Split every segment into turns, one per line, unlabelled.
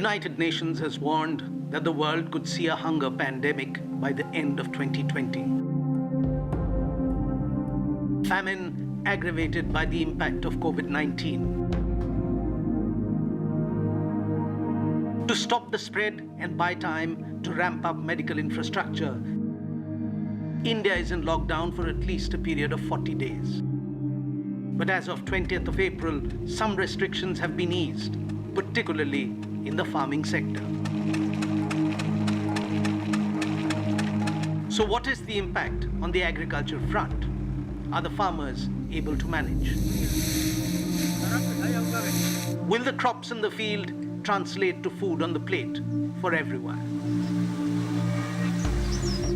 United Nations has warned that the world could see a hunger pandemic by the end of 2020. Famine aggravated by the impact of COVID-19. To stop the spread and buy time to ramp up medical infrastructure, India is in lockdown for at least a period of 40 days. But as of 20th of April, some restrictions have been eased, particularly in the farming sector. So what is the impact on the agriculture front? Are the farmers able to manage? Will the crops in the field translate to food on the plate for everyone?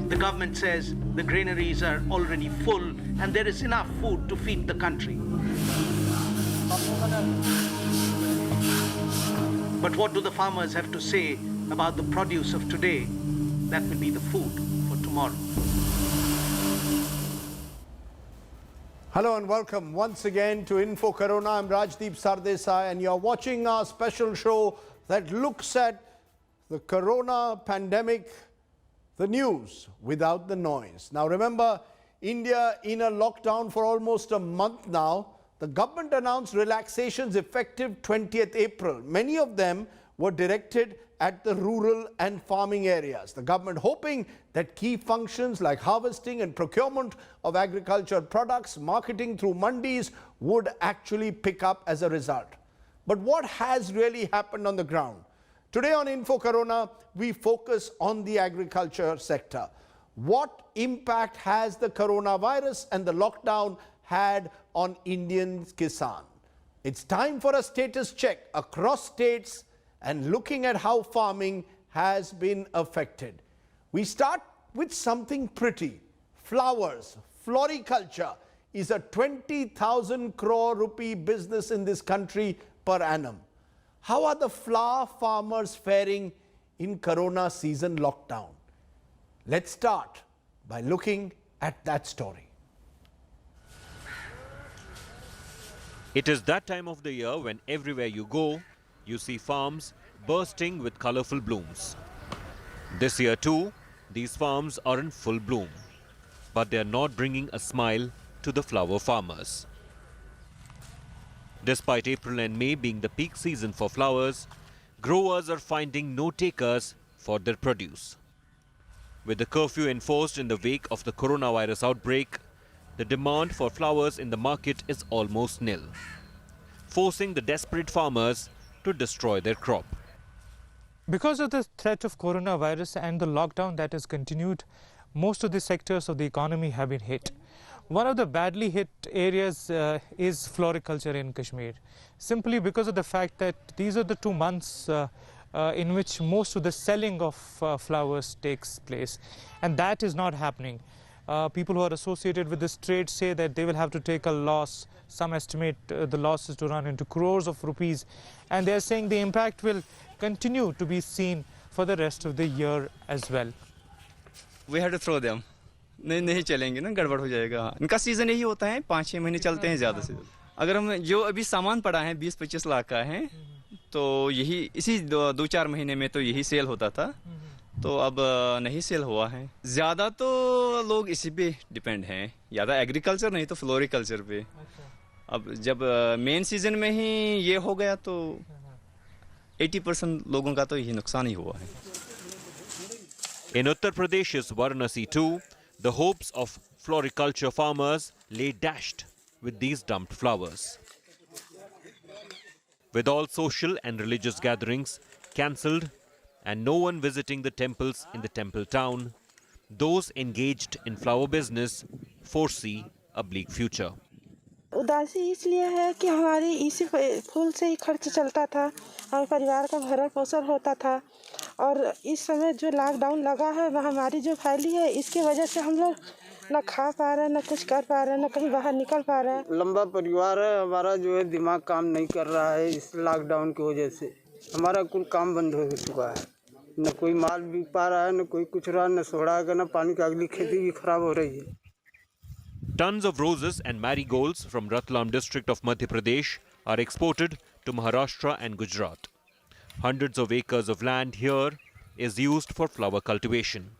The government says the granaries are already full and there is enough food to feed the country. But what do the farmers have to say about the produce of today that will be the food for tomorrow?
Hello and welcome once again to Info Corona. I'm Rajdeep Sardesai and you're watching our special show that looks at the corona pandemic, the news without the noise. Now remember, India in a lockdown for almost a month now. The government announced relaxations effective 20th April. Many of them were directed at the rural and farming areas. The government hoping that key functions like harvesting and procurement of agricultural products, marketing through mandis would actually pick up as a result. But what has really happened on the ground? Today on Info Corona, we focus on the agriculture sector. What impact has the coronavirus and the lockdown had on Indian Kisan? It's time for a status check across states and looking at how farming has been affected. We start with something pretty. Flowers. Floriculture is a 20,000 crore rupee business in this country per annum. How are the flower farmers faring in corona season lockdown? Let's start by looking at that story.
It is that time of the year when everywhere you go, you see farms bursting with colorful blooms. This year too, these farms are in full bloom, but they are not bringing a smile to the flower farmers. Despite April and May being the peak season for flowers, growers are finding no takers for their produce. With the curfew enforced in the wake of the coronavirus outbreak, the demand for flowers in the market is almost nil, forcing the desperate farmers to destroy their crop.
Because of the threat of coronavirus and the lockdown that has continued, most of the sectors of the economy have been hit. One of the badly hit areas is floriculture in Kashmir, simply because of the fact that these are the 2 months in which most of the selling of flowers takes place, and that is not happening. People who are associated with this trade say that they will have to take a loss. Some estimate the losses to run into crores of rupees, and they are saying the impact will continue to be seen for the rest of the year as well.
We have to throw them. नहीं चलेंगे ना, गड़बड़ हो जाएगा. इनका season यही होता है, 5-6 महीने चलते हैं ज़्यादा से. अगर हम जो अभी सामान पड़ा है 20-25 लाख का है, तो यही इसी 2-4 महीने में तो यही सेल होता था. तो अब नहीं सेल हुआ है. ज़्यादा तो लोग इसी पे डिपेंड हैं, ज़्यादा एग्रीकल्चर नहीं तो फ्लोरिकल्चर पे. अब जब मेन सीजन में ही ये हो गया तो 80% लोगों का तो यही नुकसान ही हुआ है.
In Uttar Pradesh's Varanasi too, the hopes of floriculture farmers lay dashed with these dumped flowers. With all social and religious gatherings cancelled and no one visiting the temples in the temple town, those engaged in flower business foresee a bleak future.
उदासी इसलिए है कि हमारी इसी फूल से ही खर्च चलता था, हमारे परिवार का भरण पोषण होता था, और इस समय जो लॉकडाउन लगा है, महामारी जो फैली है, इसकी वजह से हम लोग ना खा पा रहे हैं, ना कुछ कर पा रहे हैं, ना कहीं बाहर निकल पा रहे हैं.
लंबा परिवार है हमारा, जो है दिमाग काम नहीं कर रहा है. इस लॉकडाउन की वजह से हमारा कुल काम बंद हो चुका है. न कोई माल बिक पा रहा है, न कोई कुछ रहा, न सोड़ा का, न पानी का. अगली खेती भी खराब हो रही है.
Tons of roses and marigolds from Ratlam district of Madhya Pradesh are exported to Maharashtra and Gujarat. Hundreds of acres of land here is used for flower cultivation.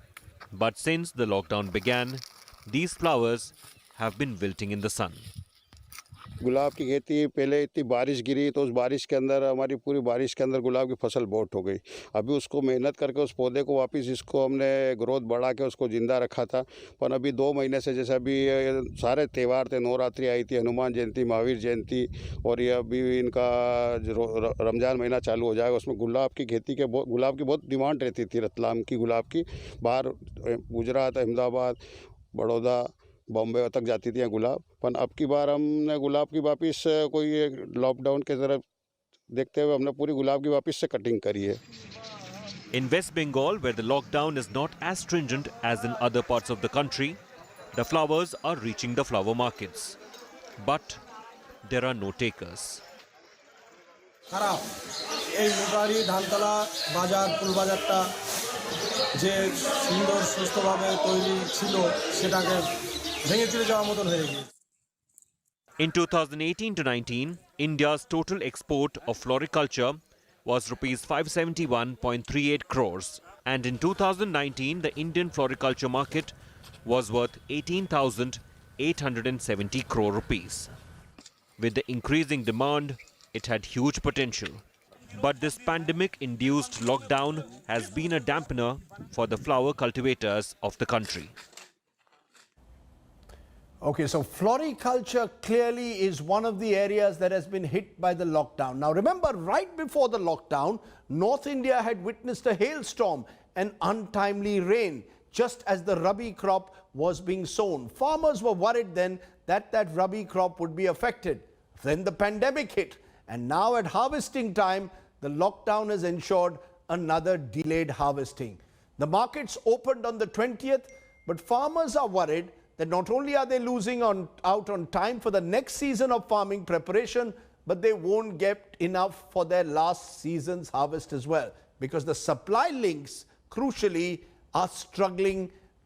But since the lockdown began, these flowers have been wilting in the sun.
गुलाब की खेती पहले इतनी बारिश गिरी तो उस बारिश के अंदर हमारी पूरी बारिश के अंदर गुलाब की फसल बहुत हो गई। अभी उसको मेहनत करके उस पौधे को वापस इसको हमने ग्रोथ बढ़ा के उसको ज़िंदा रखा था। पर अभी 2 महीने से जैसे अभी सारे त्यौहार थे, नवरात्रि आई थी, हनुमान जयंती, महावीर जयंती और ये अभी इनका रमज़ान महीना चालू हो जाएगा। उसमें गुलाब की खेती के गुलाब की बहुत डिमांड रहती थी। रतलाम की गुलाब की बाहर गुजरात, अहमदाबाद, बड़ौदा, बॉम्बे तक जाती थी गुलाब। पर अब की बार हमने गुलाब की वापस कोई लॉकडाउन के तरफ देखते हुए हमने पूरी गुलाब की वापस से कटिंग करी है।
In West Bengal, where the lockdown is not as stringent as in other parts of the country, the flowers are reaching the flower markets. But there are no takers.
খারাপ এই মোটারি ধানতলা বাজার ফুলবাজারটা যে সুন্দর সুস্থভাবে তৈরি ছিল সেটাকে ভেঙে চুরে যাওয়ার মতন হয়ে গিয়েছে।
In 2018 to 19, India's total export of floriculture was rupees 571.38 crores, and in 2019 the Indian floriculture market was worth 18,870 crore rupees. With the increasing demand, it had huge potential. But this pandemic-induced lockdown has been a dampener for the flower cultivators of the country.
Okay, so floriculture clearly is one of the areas that has been hit by the lockdown. Now remember, right before the lockdown, North India had witnessed a hailstorm and untimely rain just as the rabi crop was being sown. Farmers were worried then that rabi crop would be affected. Then the pandemic hit, and now at harvesting time, the lockdown has ensured another delayed harvesting. The markets opened on the 20th, but farmers are worried that not only are they losing out on time for the next season of farming preparation, but they won't get enough for their last season's harvest as well, because the supply links, crucially, are struggling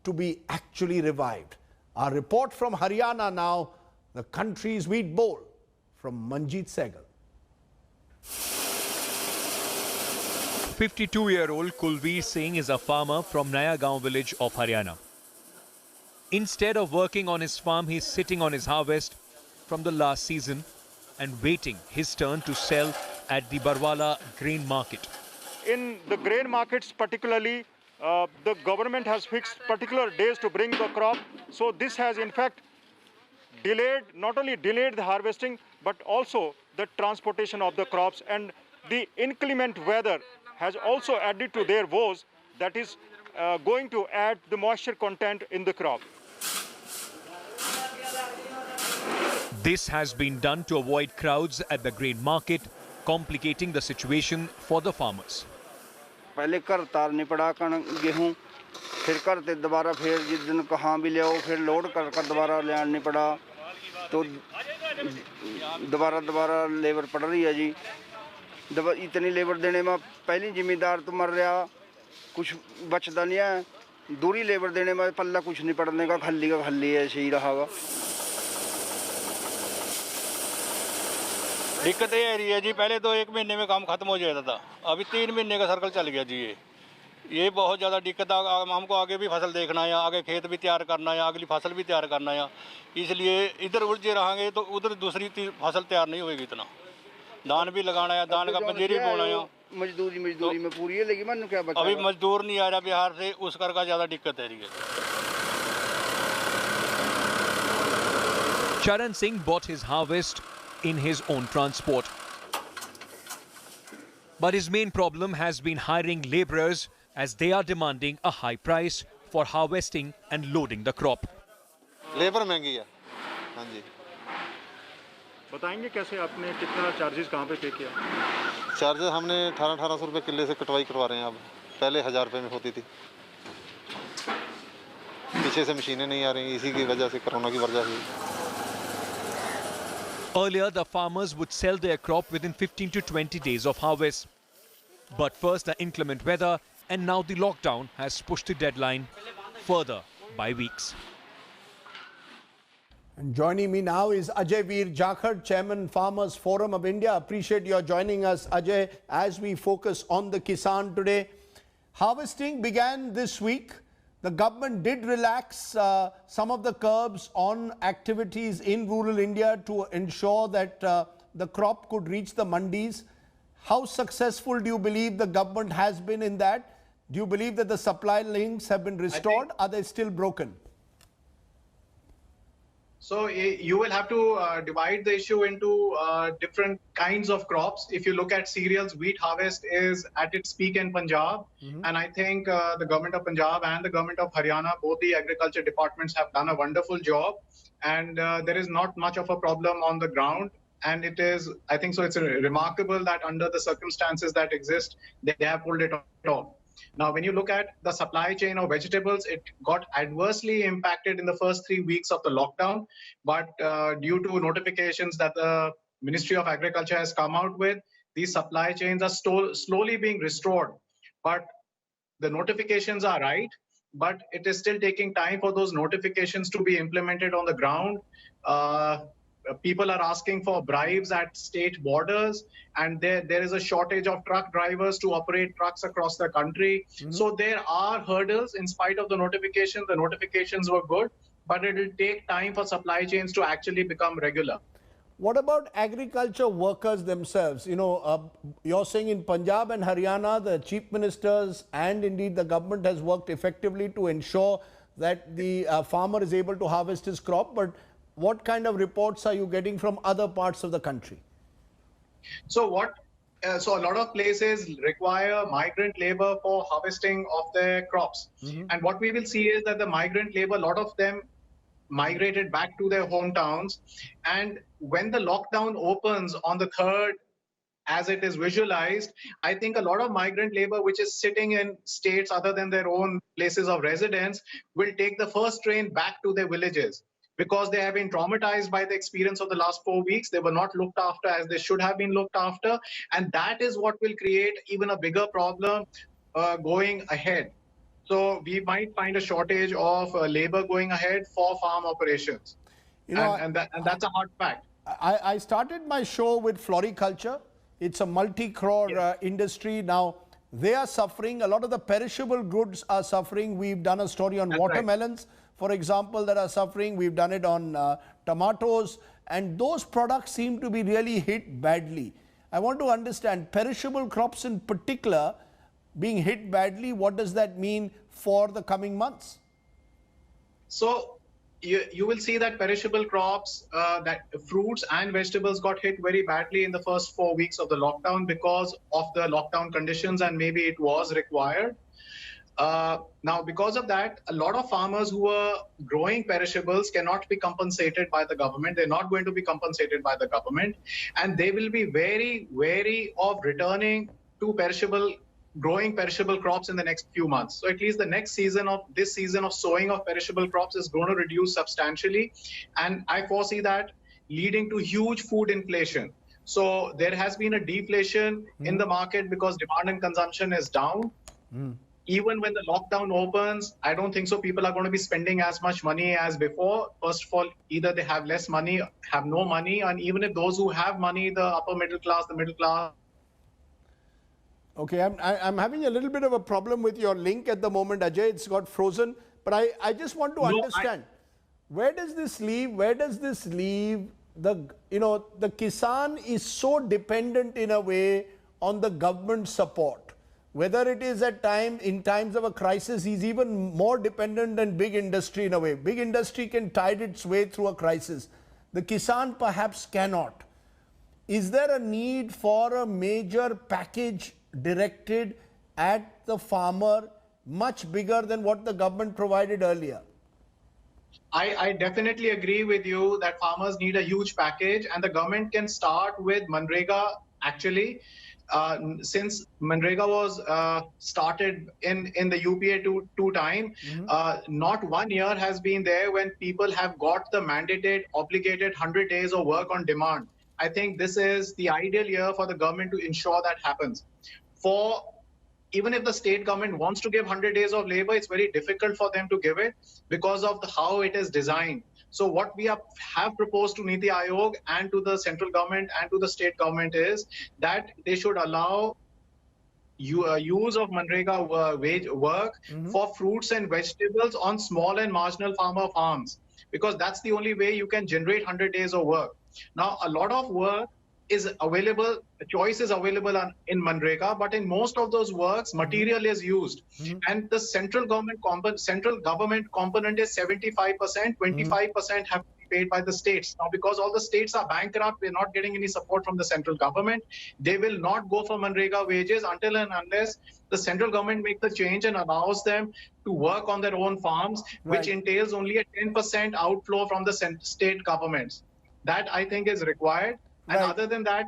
to be actually revived. Our report from Haryana now, the country's wheat bowl, from Manjeet Sehgal.
52-year-old Kulveer Singh is a farmer from Naya Gaon village of Haryana. Instead of working on his farm, he's sitting on his harvest from the last season and waiting his turn to sell at the Barwala grain market.
In the grain markets particularly, the government has fixed particular days to bring the crop. So this has in fact delayed, not only delayed the harvesting, but also the transportation of the crops, and the inclement weather has also added to their woes, that is going to add the moisture content in the crop.
This has been done to avoid crowds at the grain market, complicating the situation for the farmers.
पहले कर तारनी पड़ा गेहूँ, फिर करते दोबारा फिर जिस दिन कहाँ भी ले आओ फिर लोड कर दोबारा ले आनी पड़ा, तो दोबारा लेबर पड़ रही है जी। इतनी लेबर देने में पहली जिम्मेदार तो मर रहा, कुछ बचता नहीं है, दूरी लेबर देने में पल्ला कुछ नहीं पड़ने का, खल्ली का खल्ली ऐसे ही रहा।
दिक्कत ये आ रही है जी, पहले तो 1 महीने में काम खत्म हो जाता था, अभी 3 महीने का सर्कल चल गया जी। ये बहुत ज़्यादा दिक्कत है, हमको आगे भी फसल देखना है, आगे खेत भी तैयार करना है, अगली फसल भी तैयार करना है, इसलिए इधर उलझे रहेंगे तो उधर दूसरी फसल तैयार नहीं होगी। इतना धान भी लगाना है, धान का पंजीरी बोना है,
मजदूरी में पूरी है, लेकिन मन क्या बचा,
अभी मजदूर नहीं आ रहा बिहार से, उस कर का ज़्यादा दिक्कत है।
Charan Singh bought his harvest in his own transport. But his main problem has been hiring laborers, as they are demanding a high price for harvesting and loading the crop.
Labour महंगी है। हाँ जी।
बताएंगे कैसे आपने कितना charges कहाँ पे पे किया?
चार्जेस हमने 1800 रुपये किले से कटवाई करवा रहे हैं अब, पहले 1000 रुपये में होती थी। पीछे से मशीनें नहीं आ रही, इसी की वजह से, कोरोना की वजह से।
Earlier, the farmers would sell their crop within 15 to 20 days of harvest. But first the inclement weather, and now the lockdown has pushed the deadline further by weeks.
And joining me now is Ajay Vir Jakhar, Chairman Farmers Forum of India. Appreciate your joining us, Ajay, as we focus on the Kisan today. Harvesting began this week. The government did relax some of the curbs on activities in rural India to ensure that the crop could reach the mandis. How successful do you believe the government has been in that? Do you believe that the supply links have been restored? Are they still broken?
So you will have to divide the issue into different kinds of crops. If you look at cereals, wheat harvest is at its peak in Punjab. And I think the government of Punjab and the government of Haryana, both the agriculture departments have done a wonderful job. And there is not much of a problem on the ground. And it is, I think so, it's remarkable that under the circumstances that exist, they have pulled it off. Now, when you look at the supply chain of vegetables, it got adversely impacted in the first 3 weeks of the lockdown. But due to notifications that the Ministry of Agriculture has come out with, these supply chains are slowly being restored. But the notifications are right, but it is still taking time for those notifications to be implemented on the ground. People are asking for bribes at state borders, and there is a shortage of truck drivers to operate trucks across the country. So there are hurdles in spite of the notifications. The notifications were good, but it will take time for supply chains to actually become regular.
What about agriculture workers themselves? You know, you're saying in Punjab and Haryana, the chief ministers and indeed the government has worked effectively to ensure that the farmer is able to harvest his crop. But what kind of reports are you getting from other parts of the country?
So a lot of places require migrant labor for harvesting of their crops. And what we will see is that the migrant labor, a lot of them migrated back to their hometowns. And when the lockdown opens on the 3rd, as it is visualized, I think a lot of migrant labor, which is sitting in states other than their own places of residence, will take the first train back to their villages, because they have been traumatized by the experience of the last 4 weeks. They were not looked after as they should have been looked after. And that is what will create even a bigger problem going ahead. So we might find a shortage of labor going ahead for farm operations. You know, and that's a hard fact.
I started my show with Floriculture. It's a multi-crore industry. Now, they are suffering. A lot of the perishable goods are suffering. We've done a story on watermelons, for example, that are suffering. We've done it on tomatoes, and those products seem to be really hit badly. I want to understand, perishable crops in particular being hit badly, what does that mean for the coming months?
So you will see that perishable crops, that fruits and vegetables got hit very badly in the first 4 weeks of the lockdown because of the lockdown conditions, and maybe it was required. Now, because of that, a lot of farmers who are growing perishables cannot be compensated by the government. They're not going to be compensated by the government, and they will be very wary of returning to growing perishable crops in the next few months. So at least this season of sowing of perishable crops is going to reduce substantially. And I foresee that leading to huge food inflation. So there has been a deflation in the market because demand and consumption is down. Even when the lockdown opens, I don't think so people are going to be spending as much money as before. First of all, either they have less money, have no money, and even if those who have money, the upper middle class, the middle class.
Okay, I'm having a little bit of a problem with your link at the moment, Ajay. It's got frozen. But I just want to understand, where does this leave? Where does this leave the Kisan is so dependent in a way on the government support. Whether it is in times of a crisis, he's even more dependent than big industry in a way. Big industry can tide its way through a crisis. The Kisan perhaps cannot. Is there a need for a major package directed at the farmer, much bigger than what the government provided earlier?
I definitely agree with you that farmers need a huge package, and the government can start with Manrega actually. Since Manrega was started in the UPA two time, not 1 year has been there when people have got the mandated, obligated 100 days of work on demand. I think this is the ideal year for the government to ensure that happens. Even if the state government wants to give 100 days of labor, it's very difficult for them to give it because of how it is designed. So what we have proposed to Niti Aayog and to the central government and to the state government is that they should allow use of Manrega wage work for fruits and vegetables on small and marginal farmer farms, because that's the only way you can generate 100 days of work. Now, a lot of work is available, choice is available in Manrega, but in most of those works, material is used. And the central government component is 75%, 25% have to be paid by the states. Now, because all the states are bankrupt, we're not getting any support from the central government. They will not go for Manrega wages until and unless the central government makes the change and allows them to work on their own farms, which entails only a 10% outflow from the state governments. That, I think, is required. And other than that,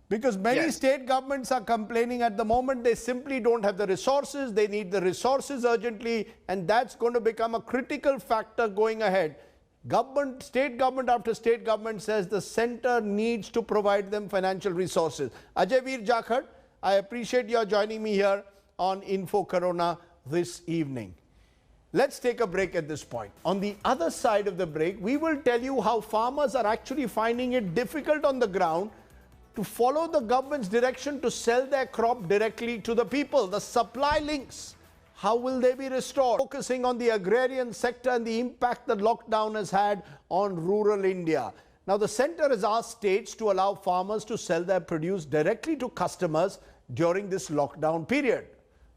because many state governments are complaining at the moment, they simply don't have the resources. They need the resources urgently, and that's going to become a critical factor going ahead. State government after state government says the center needs to provide them financial resources. Ajay Vir Jakhar, I appreciate your joining me here on Info Corona this evening. Let's take a break at this point. On the other side of the break, we will tell you how farmers are actually finding it difficult on the ground to follow the government's direction to sell their crop directly to the people. The supply links, how will they be restored? Focusing on the agrarian sector and the impact the lockdown has had on rural India. Now, the centre has asked states to allow farmers to sell their produce directly to customers during this lockdown period.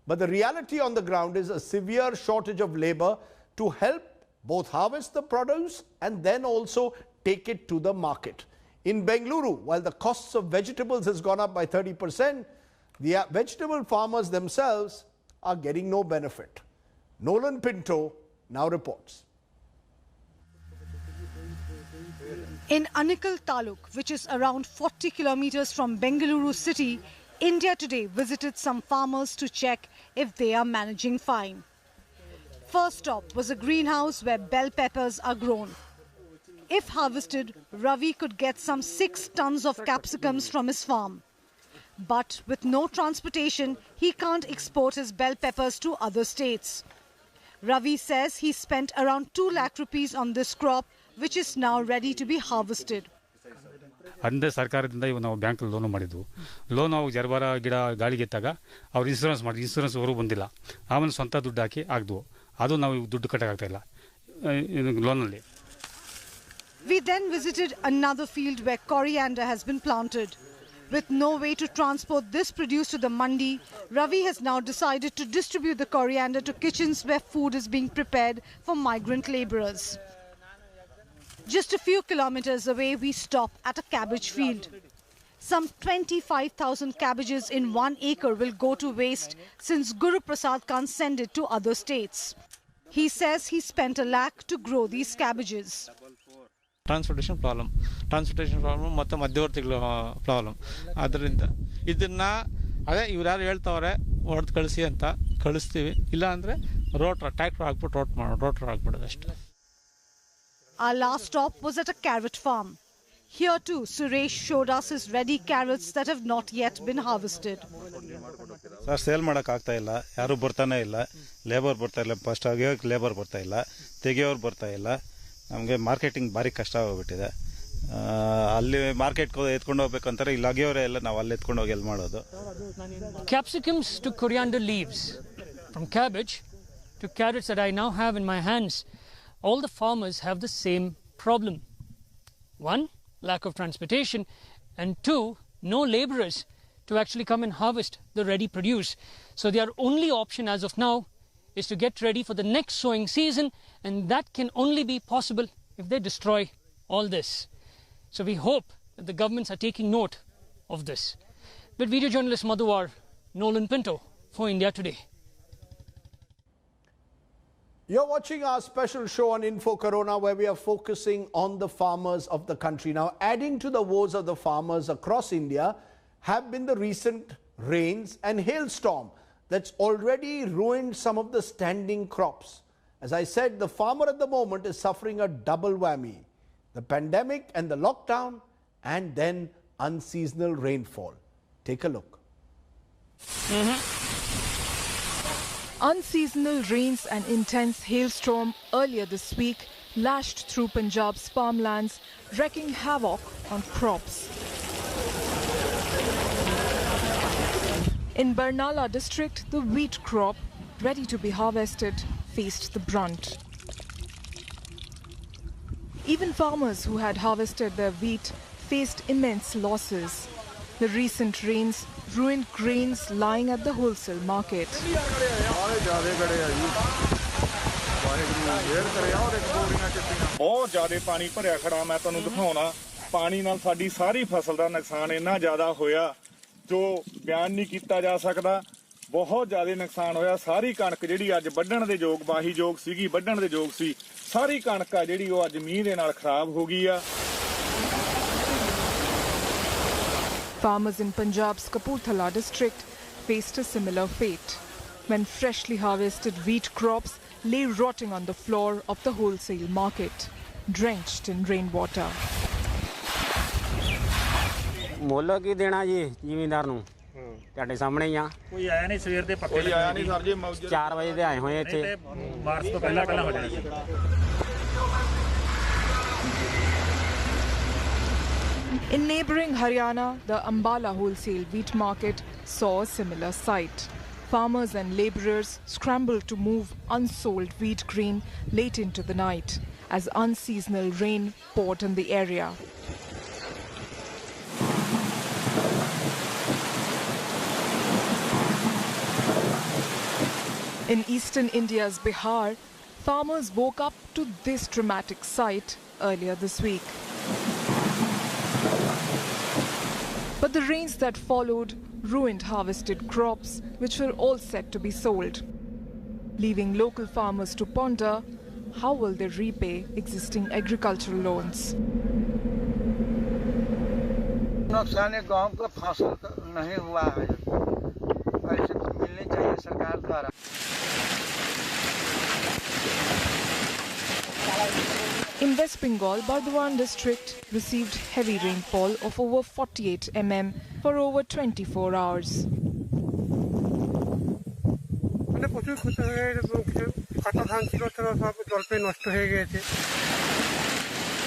But the reality on the ground is a severe shortage of labour to help both harvest the produce and then also take it to the market. In Bengaluru, while the costs of vegetables has gone up by 30%, the vegetable farmers themselves are getting no benefit. Nolan Pinto now reports.
In Anikal Taluk, which is around 40 kilometers from Bengaluru city, India Today visited some farmers to check if they are managing fine. First stop was a greenhouse where bell peppers are grown. If harvested, Ravi could get some 6 tons of capsicums from his farm. But with no transportation, he can't export his bell peppers to other states. Ravi says he spent around 2 lakh rupees on this crop, which is now ready to be harvested.
ಅಂದೇ ಸರ್ಕಾರದಿಂದ ಇವು ನಾವು ಬ್ಯಾಂಕಲ್ಲಿ loan ಮಾಡಿದ್ವು. Loan ಅವು gerbera ಗಿಡ ಗಾಳಿಗೆ ಎತ್ತಾಗ ಅವ್ರು ಇನ್ಸೂರೆನ್ಸ್ ಅವರು ಬಂದಿಲ್ಲ. ಆಮೇಲೆ ಸ್ವಂತ ದುಡ್ಡು ಹಾಕಿ ಆಗ್ದವು. ಅದು ನಾವು ದುಡ್ಡು ಕಟ್ಟಕ್ಕಾಗ್ತಾ ಇಲ್ಲ ಲೋನಲ್ಲಿ.
We then visited another field where coriander has been planted. With no way to transport this produce to the mandi, Ravi has now decided to distribute the coriander to kitchens where food is being prepared for migrant labourers. Just a few kilometers away, we stop at a cabbage field. Some 25,000 cabbages in 1 acre will go to waste since Guru Prasad can't send it to other states. He says he spent 1 lakh to grow these cabbages.
Transportation problem ಮತ್ತು ಮಧ್ಯವರ್ತಿಗಳ problem. ಅದರಿಂದ ಇದನ್ನು ಅದೇ ಇವ್ರು ಯಾರು ಹೇಳ್ತಾವ್ರೆ ಹೊಡೆದು ಕಳಿಸಿ ಅಂತ ಕಳಿಸ್ತೀವಿ, ಇಲ್ಲ ಅಂದರೆ ಟ್ರ್ಯಾಕ್ಟರ್ ಹಾಕ್ಬಿಟ್ಟು ರೋಟ್ರ್ ಹಾಕ್ಬಿಡೋದು ಅಷ್ಟೇ.
Our last stop was at a carrot farm. Here too, Suresh showed us his ready carrots that have not yet been harvested.
Sir, sale ಮಾಡೋಕ್ಕಾಗ್ತಾ ಇಲ್ಲ, ಯಾರೂ ಬರ್ತಾನೆ ಇಲ್ಲ, ಲೇಬರ್ ಬರ್ತಾ ಇಲ್ಲ, ಫಸ್ಟ್ ಅಗಿಯೋಕ್ಕೆ ಲೇಬರ್ ಬರ್ತಾ ಇಲ್ಲ, ತೆಗಿಯೋರು ಬರ್ತಾ ಇಲ್ಲ. ನಮಗೆ ಮಾರ್ಕೆಟಿಂಗ್ ಭಾರಿ ಕಷ್ಟ ಆಗೋಗ್ಬಿಟ್ಟಿದೆ. ಅಲ್ಲಿ ಮಾರ್ಕೆಟ್ಗೆ ಎತ್ಕೊಂಡು ಹೋಗ್ಬೇಕಂತಾರೆ, ಇಲ್ಲಿ ಅಗಿಯೋರೇ ಎಲ್ಲ, ನಾವು ಅಲ್ಲಿ ಎತ್ಕೊಂಡು ಹೋಗಿ ಎಲ್ಲಿ ಮಾಡೋದು.
Capsicums to coriander leaves, from cabbage to carrots that I now have in my hands, all the farmers have the same problem. 1, lack of transportation, and 2, no labourers to actually come and harvest the ready produce. So their only option as of now is to get ready for the next sowing season, and that can only be possible if they destroy all this. So we hope that the governments are taking note of this. With video journalist Madhuwar, Nolan Pinto for India Today.
You're watching our special show on Info Corona, where we are focusing on the farmers of the country. Now, adding to the woes of the farmers across India have been the recent rains and hailstorm that's already ruined some of the standing crops. As I said, the farmer at the moment is suffering a double whammy: the pandemic and the lockdown, and then unseasonal rainfall. Take a look.
Unseasonal rains and intense hailstorm earlier this week lashed through Punjab's farmlands, wreaking havoc on crops. In Barnala district, the wheat crop, ready to be harvested, faced the brunt. Even farmers who had harvested their wheat faced immense losses. The recent rains ruined grains lying at the wholesale market.
बहुत ज़्यादा पानी भरिया खड़ा मैं तुहानू दिखाउणा पानी नाल साडी सारी फसल दा नुकसान इन्ना ज़्यादा होया जो बयान नहीं कीता जा सकदा बहुत ज़्यादा नुकसान होया सारी कणक जिहड़ी अज वड्ढण दे योग वाही योग सीगी वड्ढण दे योग सी सारी कणक आ जिहड़ी ओह अज मींह दे नाल खराब हो गई आ
Farmers in Punjab's Kapurthala district faced a similar fate when freshly harvested wheat crops lay rotting on the floor of the wholesale market, drenched in rainwater.
ਮੁੱਲ ਕੀ ਦੇਣਾ ਜੀ ਜ਼ਿਮੀਂਦਾਰ ਨੂੰ ਤੁਹਾਡੇ ਸਾਹਮਣੇ ਹੀ ਆ
ਕੋਈ ਆਇਆ ਨਹੀਂ ਸਵੇਰ ਦੇ ਪੱਕੇ ਕੋਈ ਆਇਆ ਨਹੀਂ ਸਰ ਜੀ
4 ਵਜੇ ਦੇ ਆਏ ਹੋਏ ਇੱਥੇ
ਮਾਰਚ ਤੋਂ ਪਹਿਲਾਂ ਹੋ ਜਾਣਾ ਸੀ
In neighbouring Haryana, the Ambala wholesale wheat market saw a similar sight. Farmers and labourers scrambled to move unsold wheat grain late into the night as unseasonal rain poured in the area. In eastern India's Bihar, farmers woke up to this dramatic sight earlier this week. But the rains that followed ruined harvested crops, which were all set to be sold, leaving local farmers to ponder how will they repay existing agricultural loans.
नुकसान गांव का फसल नहीं हुआ है ऐसे तो मिलनी चाहिए सरकार द्वारा
In West Bengal, Bardhaman district received heavy rainfall of over 48 mm for over 24 hours.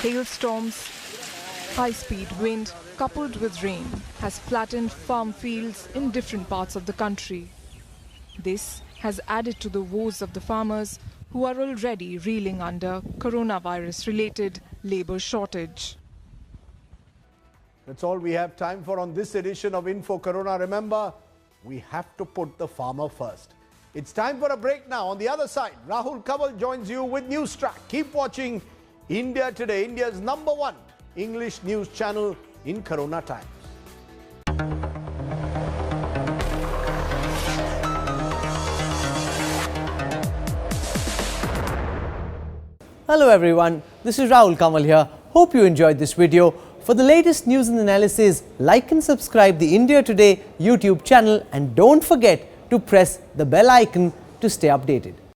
Hailstorms, high-speed wind coupled with rain has flattened farm fields in different parts of the country. This has added to the woes of the farmers who are already reeling under coronavirus-related labour shortage.
That's all we have time for on this edition of Info Corona. Remember, we have to put the farmer first. It's time for a break now. On the other side, Rahul Kaval joins you with News Track. Keep watching India Today, India's #1 English news channel in Corona times.
Hello everyone, this is Rahul Kamal here. Hope you enjoyed this video. For the latest news and analysis, like and subscribe the India Today YouTube channel and don't forget to press the bell icon to stay updated.